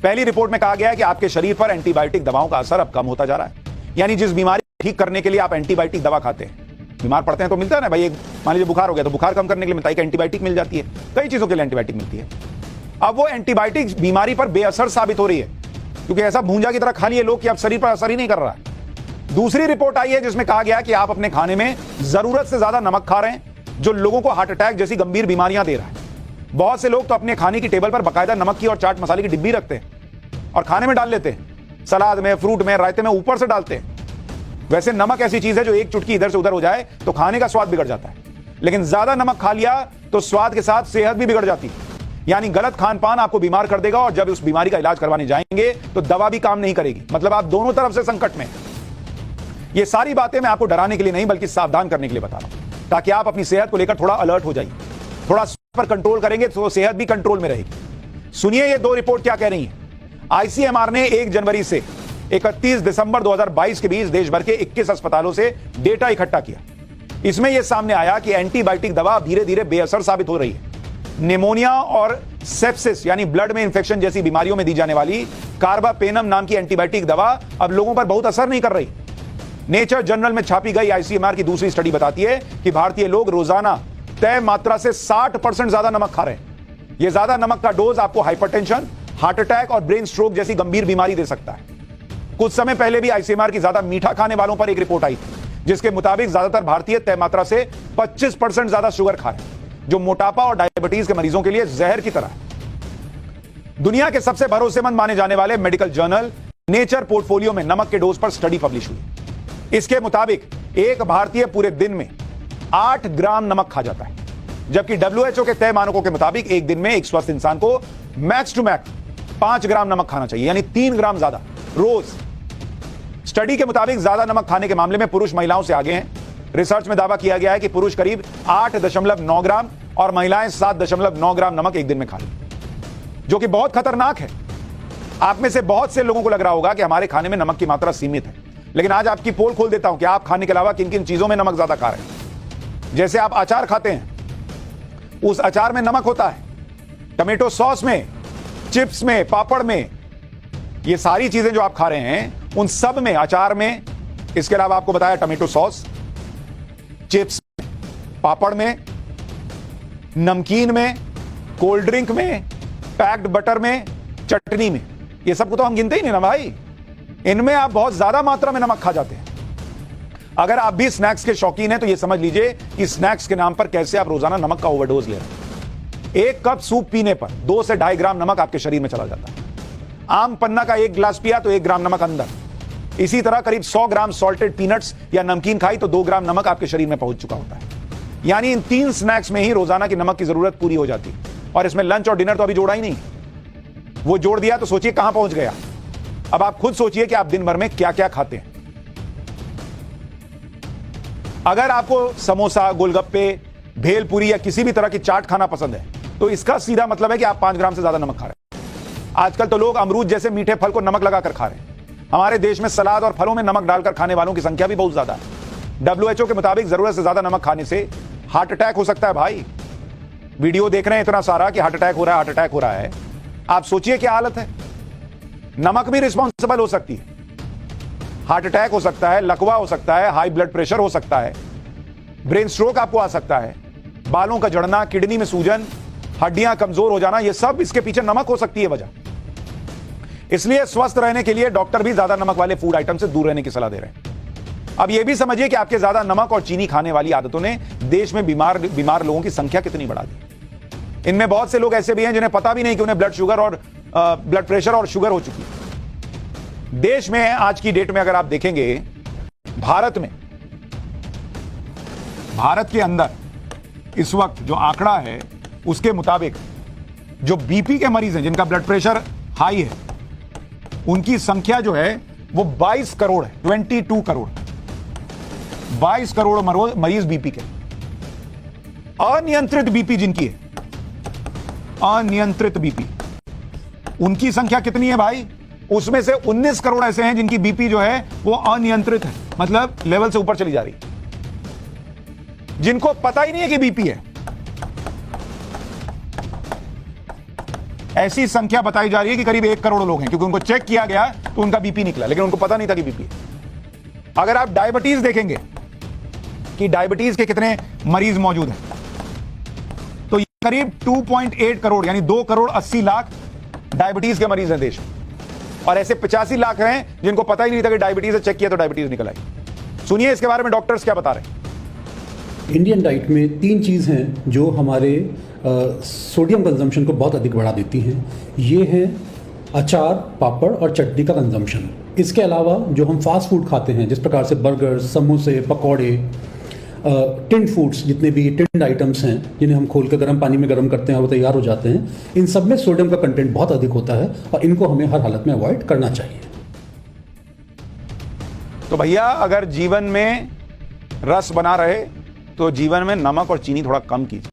पहली रिपोर्ट में कहा गया है कि आपके शरीर पर एंटीबायोटिक दवाओं का असर अब कम होता जा रहा है। यानी जिस बीमारी ठीक करने के लिए आप एंटीबायोटिक दवा खाते हैं, बीमार पड़ते हैं तो मिलता है ना भाई, मान लीजिए बुखार हो गया तो बुखार कम करने के लिए मिलता है कि एंटीबायोटिक मिल जाती है, कई चीजों के लिए एंटीबायोटिक मिलती है। अब वो एंटीबायोटिक बीमारी पर बेअसर साबित हो रही है, क्योंकि ऐसा भूंजा की तरह खा लिए लोग कि अब शरीर पर असर ही नहीं कर रहा है। दूसरी रिपोर्ट आई है जिसमें कहा गया कि आप अपने खाने में जरूरत से ज्यादा नमक खा रहे हैं, जो लोगों को हार्ट अटैक जैसी गंभीर बीमारियां दे रहा है। बहुत से लोग तो अपने खाने की टेबल पर बाकायदा नमक की और चाट मसाले की डिब्बी रखते हैं और खाने में डाल लेते हैं, सलाद में, फ्रूट में, रायते में ऊपर से डालते हैं। वैसे नमक ऐसी चीज है जो एक चुटकी इधर से उधर हो जाए तो खाने का स्वाद बिगड़ जाता है, लेकिन ज्यादा नमक खा लिया तो स्वाद के साथ सेहत भी बिगड़ जाती है। यानी गलत खान पान आपको बीमार कर देगा, और जब उस बीमारी का इलाज करवाने जाएंगे तो दवा भी काम नहीं करेगी। मतलब आप दोनों तरफ से संकट में। ये सारी बातें मैं आपको डराने के लिए नहीं बल्कि सावधान करने के लिए बता रहा हूं, ताकि आप अपनी सेहत को लेकर थोड़ा अलर्ट हो जाइए। थोड़ा पर कंट्रोल करेंगे तो सेहत भी कंट्रोल में रहेगी। सुनिए ये दो रिपोर्ट क्या कह रही है। आईसीएमआर ने 1 जनवरी से 31 दिसंबर 2022 के बीच देश भर के 21 अस्पतालों से डेटा इकट्ठा किया। इसमें यह सामने आया कि एंटीबायोटिक दवा धीरे धीरे बेअसर साबित हो रही है। निमोनिया और सेप्सिस यानी ब्लड में इंफेक्शन जैसी बीमारियों में दी जाने वाली कार्बापेनम नाम की एंटीबायोटिक दवा अब लोगों पर बहुत असर नहीं कर रही। नेचर जर्नल में छापी गई आईसीएमआर की दूसरी स्टडी बताती है कि भारतीय लोग रोजाना तय मात्रा से 60% ज्यादा नमक खा रहे हैं। यह ज्यादा नमक का डोज आपको हाइपरटेंशन, हार्ट अटैक और ब्रेन स्ट्रोक जैसी गंभीर बीमारी दे सकता है। कुछ समय पहले भी आईसीएमआर की ज्यादा मीठा खाने वालों पर एक रिपोर्ट आई थी, जिसके मुताबिक ज्यादातर भारतीय तय मात्रा से 25% ज्यादा शुगर खा रहे हैं, जो मोटापा और डायबिटीज के मरीजों के लिए जहर की तरह है। दुनिया के सबसे भरोसेमंद माने जाने वाले मेडिकल जर्नल नेचर पोर्टफोलियो में नमक के डोज पर स्टडी पब्लिश हुई। इसके मुताबिक एक भारतीय पूरे दिन में 8 ग्राम नमक खा जाता है, जबकि डब्ल्यूएचओ के तय मानकों के मुताबिक एक दिन में एक स्वस्थ इंसान को मैक्स टू मैक्स 5 ग्राम नमक खाना चाहिए, यानी 3 ग्राम ज्यादा रोज। स्टडी के मुताबिक ज्यादा नमक खाने के मामले में पुरुष महिलाओं से आगे हैं। रिसर्च में दावा किया गया है कि पुरुष करीब 8.9 ग्राम और महिलाएं 7.9 ग्राम नमक एक दिन में खा लें, जो कि बहुत खतरनाक है। आप में से बहुत से लोगों को लग रहा होगा कि हमारे खाने में नमक की मात्रा सीमित है, लेकिन आज आपकी पोल खोल देता हूं कि आप खाने के अलावा किन किन चीजों में नमक ज्यादा खा रहे हैं। जैसे आप अचार खाते हैं, उस अचार में नमक होता है, टमेटो सॉस में, चिप्स में, पापड़ में, ये सारी चीजें जो आप खा रहे हैं उन सब में, अचार में, इसके अलावा आपको बताया टमेटो सॉस, चिप्स में, पापड़ में, नमकीन में, कोल्ड ड्रिंक में, पैक्ड बटर में, चटनी में, ये सब को तो हम गिनते ही नहीं ना भाई। इनमें आप बहुत ज्यादा मात्रा में नमक खा जाते हैं। अगर आप भी स्नैक्स के शौकीन हैं तो ये समझ लीजिए कि स्नैक्स के नाम पर कैसे आप रोजाना नमक का ओवरडोज ले रहे हैं। एक कप सूप पीने पर 2 से 2.5 ग्राम नमक आपके शरीर में चला जाता है। आम पन्ना का 1 गिलास पिया तो 1 ग्राम नमक अंदर। इसी तरह करीब 100 ग्राम सॉल्टेड पीनट्स या नमकीन खाई तो 2 ग्राम नमक आपके शरीर में पहुंच चुका होता है। यानी इन 3 स्नैक्स में ही रोजाना की नमक की जरूरत पूरी हो जाती है, और इसमें लंच और डिनर तो अभी जोड़ा ही नहीं। वो जोड़ दिया तो सोचिए कहां पहुंच गया। अब आप खुद सोचिए कि आप दिन भर में क्या क्या खाते हैं। अगर आपको समोसा, गोलगप्पे, भेलपुरी या किसी भी तरह की चाट खाना पसंद है तो इसका सीधा मतलब है कि आप 5 ग्राम से ज्यादा नमक खा रहे हैं। आजकल तो लोग अमरूद जैसे मीठे फल को नमक लगाकर खा रहे हैं। हमारे देश में सलाद और फलों में नमक डालकर खाने वालों की संख्या भी बहुत ज्यादा है। डब्ल्यूएचओ के मुताबिक जरूरत से ज्यादा नमक खाने से हार्ट अटैक हो सकता है। भाई वीडियो देख रहे हैं इतना सारा कि हार्ट अटैक हो रहा है, हार्ट अटैक हो रहा है। आप सोचिए क्या हालत है। नमक भी रिस्पॉन्सिबल हो सकती है। हार्ट अटैक हो सकता है, लकवा हो सकता है, हाई ब्लड प्रेशर हो सकता है, ब्रेन स्ट्रोक आपको आ सकता है, बालों का झड़ना, किडनी में सूजन, हड्डियां कमजोर हो जाना, ये सब इसके पीछे नमक हो सकती है वजह। इसलिए स्वस्थ रहने के लिए डॉक्टर भी ज्यादा नमक वाले फूड आइटम से दूर रहने की सलाह दे रहे हैं। अब यह भी समझिए कि आपके ज्यादा नमक और चीनी खाने वाली आदतों ने देश में बीमार लोगों की संख्या कितनी बढ़ा दी। इनमें बहुत से लोग ऐसे भी हैं जिन्हें पता भी नहीं कि उन्हें ब्लड प्रेशर और शुगर हो चुकी है। देश में आज की डेट में अगर आप देखेंगे, भारत के अंदर इस वक्त जो आंकड़ा है उसके मुताबिक जो बीपी के मरीज हैं, जिनका ब्लड प्रेशर हाई है, उनकी संख्या जो है वो 22 करोड़ है। 22 करोड़ 22 करोड़ मरीज बीपी के। अनियंत्रित बीपी जिनकी है, अनियंत्रित बीपी, उनकी संख्या कितनी है भाई? उसमें से 19 करोड़ ऐसे हैं जिनकी बीपी जो है वो अनियंत्रित है, मतलब लेवल से ऊपर चली जा रही, जिनको पता ही नहीं है कि बीपी है। ऐसी संख्या बताई जा रही है कि करीब 1 करोड़ लोग हैं, क्योंकि उनको चेक किया गया तो उनका बीपी निकला, लेकिन उनको पता नहीं था कि बीपी है। अगर आप डायबिटीज देखेंगे कि डायबिटीज के कितने मरीज मौजूद हैं, तो ये करीब 2.8 करोड़ यानी 2 करोड़ 80 लाख डायबिटीज के मरीज हैं देश में, और ऐसे 85 लाख हैं जिनको पता ही नहीं था कि डायबिटीज है, चेक किया तो डायबिटीज निकल आई। सुनिए इसके बारे में डॉक्टर्स क्या बता रहे हैं। इंडियन डाइट में 3 चीज़ हैं जो हमारे सोडियम कंजम्पशन को बहुत अधिक बढ़ा देती हैं। ये हैं अचार, पापड़ और चटनी का कंजम्पशन। इसके अलावा जो हम फास्ट फूड खाते हैं, जिस प्रकार से बर्गर, समोसे, पकौड़े, टिन्ड फूड्स, जितने भी टिन्ड आइटम्स हैं जिन्हें हम खोल कर गर्म पानी में गर्म करते हैं वो तैयार हो जाते हैं, इन सब में सोडियम का कंटेंट बहुत अधिक होता है और इनको हमें हर हालत में अवॉइड करना चाहिए। तो भैया अगर जीवन में रस बना रहे तो जीवन में नमक और चीनी थोड़ा कम कीजिए।